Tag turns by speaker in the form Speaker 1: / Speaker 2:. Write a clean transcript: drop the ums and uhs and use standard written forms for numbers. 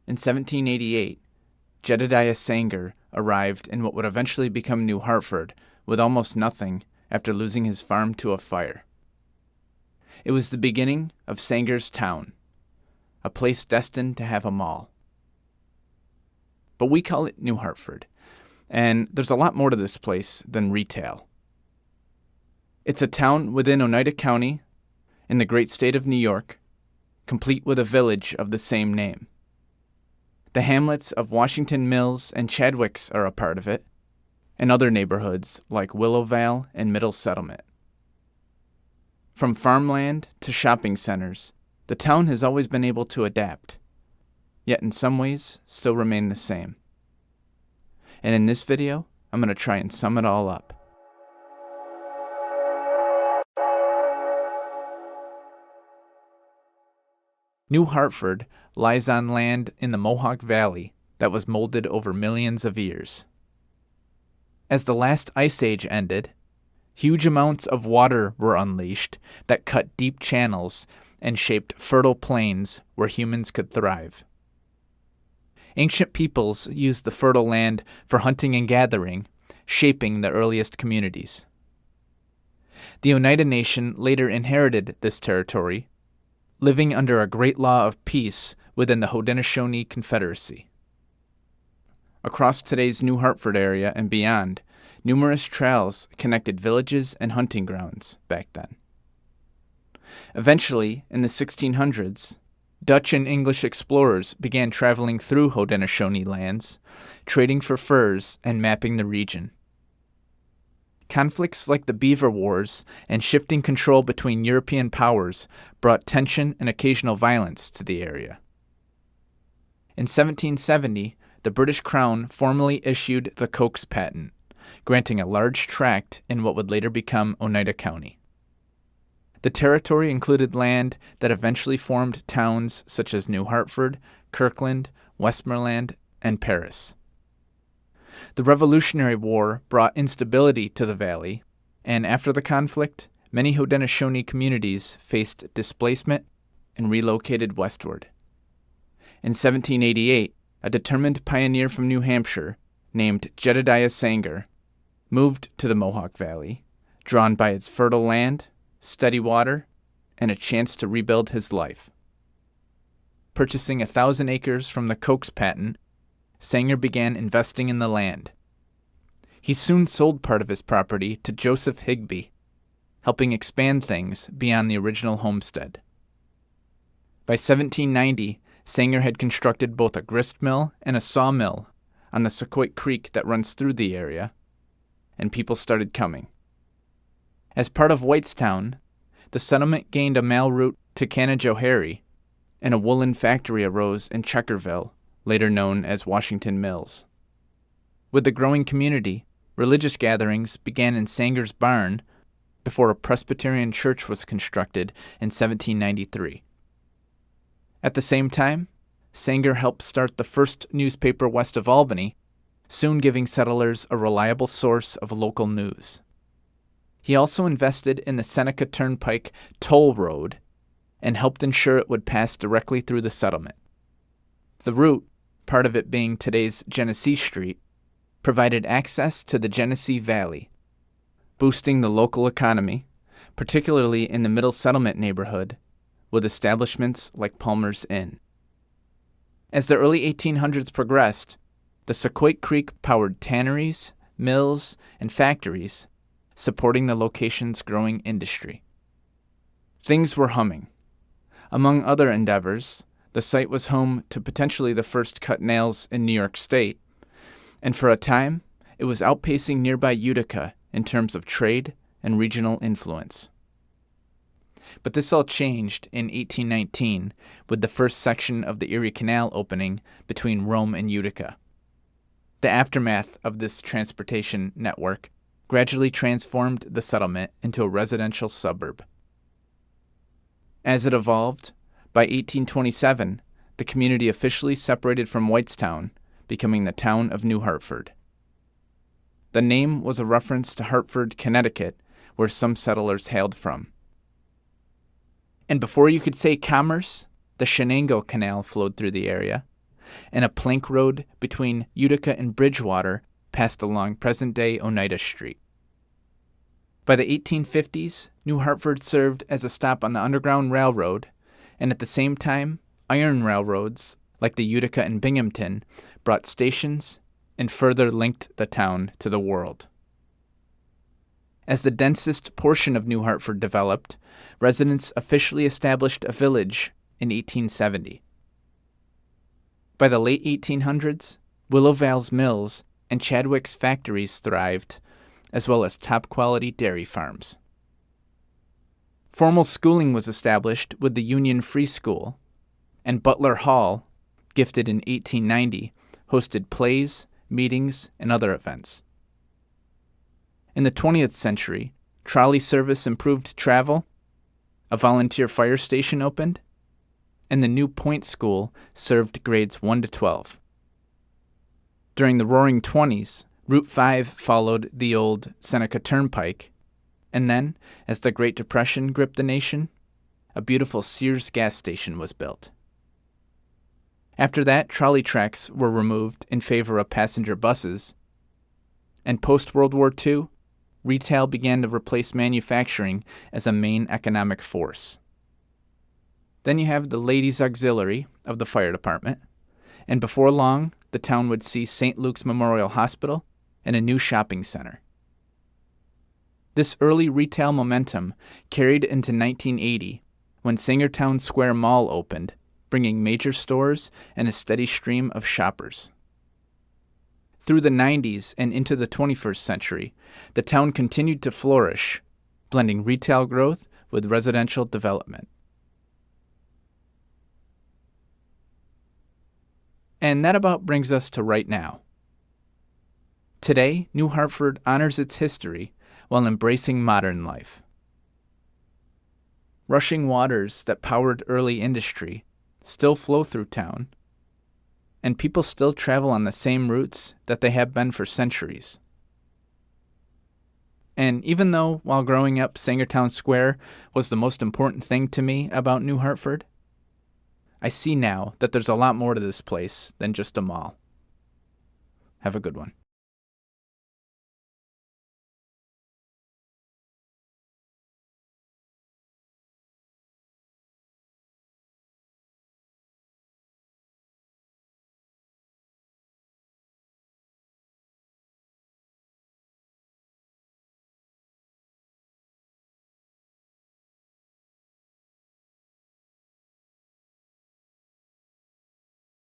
Speaker 1: In 1788, Jedediah Sanger arrived in what would eventually become New Hartford with almost nothing after losing his farm to a fire. It was the beginning of Sanger's Town, a place destined to have a mall. But we call it New Hartford, and there's a lot more to this place than retail. It's a town within Oneida County in the great state of New York, complete with a village of the same name. The hamlets of Washington Mills and Chadwicks are a part of it, and other neighborhoods like Willowvale and Middle Settlement. From farmland to shopping centers, the town has always been able to adapt, yet in some ways still remain the same. And in this video, I'm going to try and sum it all up. New Hartford lies on land in the Mohawk Valley that was molded over millions of years. As the last ice age ended, huge amounts of water were unleashed that cut deep channels and shaped fertile plains where humans could thrive. Ancient peoples used the fertile land for hunting and gathering, shaping the earliest communities. The Oneida Nation later inherited this territory, living under a great law of peace within the Haudenosaunee Confederacy. Across today's New Hartford area and beyond, numerous trails connected villages and hunting grounds back then. Eventually, in the 1600s, Dutch and English explorers began traveling through Haudenosaunee lands, trading for furs and mapping the region. Conflicts like the Beaver Wars and shifting control between European powers brought tension and occasional violence to the area. In 1770, the British Crown formally issued the Coke's Patent, granting a large tract in what would later become Oneida County. The territory included land that eventually formed towns such as New Hartford, Kirkland, Westmoreland, and Paris. The Revolutionary War brought instability to the valley, and after the conflict, many Haudenosaunee communities faced displacement and relocated westward. In 1788, a determined pioneer from New Hampshire, named Jedediah Sanger, moved to the Mohawk Valley, drawn by its fertile land, steady water, and a chance to rebuild his life. Purchasing 1,000 acres from the Coke's Patent, Sanger began investing in the land. He soon sold part of his property to Joseph Higbee, helping expand things beyond the original homestead. By 1790, Sanger had constructed both a grist mill and a sawmill on the Sequoia Creek that runs through the area, and people started coming. As part of Whitestown, the settlement gained a mail route to Canajoharie, and a woolen factory arose in Checkerville, later known as Washington Mills. With the growing community, religious gatherings began in Sanger's barn before a Presbyterian church was constructed in 1793. At the same time, Sanger helped start the first newspaper west of Albany, soon giving settlers a reliable source of local news. He also invested in the Seneca Turnpike toll road and helped ensure it would pass directly through the settlement. The route, part of it being today's Genesee Street, provided access to the Genesee Valley, boosting the local economy, particularly in the Middle Settlement neighborhood, with establishments like Palmer's Inn. As the early 1800s progressed, the Sequoia Creek powered tanneries, mills, and factories, supporting the location's growing industry. Things were humming. Among other endeavors, the site was home to potentially the first cut nails in New York State, and for a time, it was outpacing nearby Utica in terms of trade and regional influence. But this all changed in 1819 with the first section of the Erie Canal opening between Rome and Utica. The aftermath of this transportation network gradually transformed the settlement into a residential suburb. As it evolved, by 1827, the community officially separated from Whitestown, becoming the town of New Hartford. The name was a reference to Hartford, Connecticut, where some settlers hailed from. And before you could say commerce, the Shenango Canal flowed through the area, and a plank road between Utica and Bridgewater passed along present-day Oneida Street. By the 1850s, New Hartford served as a stop on the Underground Railroad, and at the same time, iron railroads like the Utica and Binghamton brought stations and further linked the town to the world. As the densest portion of New Hartford developed, residents officially established a village in 1870. By the late 1800s, Willowvale's mills and Chadwick's factories thrived, as well as top-quality dairy farms. Formal schooling was established with the Union Free School, and Butler Hall, gifted in 1890, hosted plays, meetings, and other events. In the 20th century, trolley service improved travel, a volunteer fire station opened, and the New Point School served grades 1 to 12. During the Roaring '20s, Route 5 followed the old Seneca Turnpike, and then, as the Great Depression gripped the nation, a beautiful Sears gas station was built. After that, trolley tracks were removed in favor of passenger buses, and post-World War II, retail began to replace manufacturing as a main economic force. Then you have the Ladies' Auxiliary of the fire department, and before long, the town would see St. Luke's Memorial Hospital and a new shopping center. This early retail momentum carried into 1980, when Sangertown Square Mall opened, bringing major stores and a steady stream of shoppers. Through the 90s and into the 21st century, the town continued to flourish, blending retail growth with residential development. And that about brings us to right now. Today, New Hartford honors its history while embracing modern life. Rushing waters that powered early industry still flow through town, and people still travel on the same routes that they have been for centuries. And even though, while growing up, Sangertown Square was the most important thing to me about New Hartford, I see now that there's a lot more to this place than just a mall. Have a good one.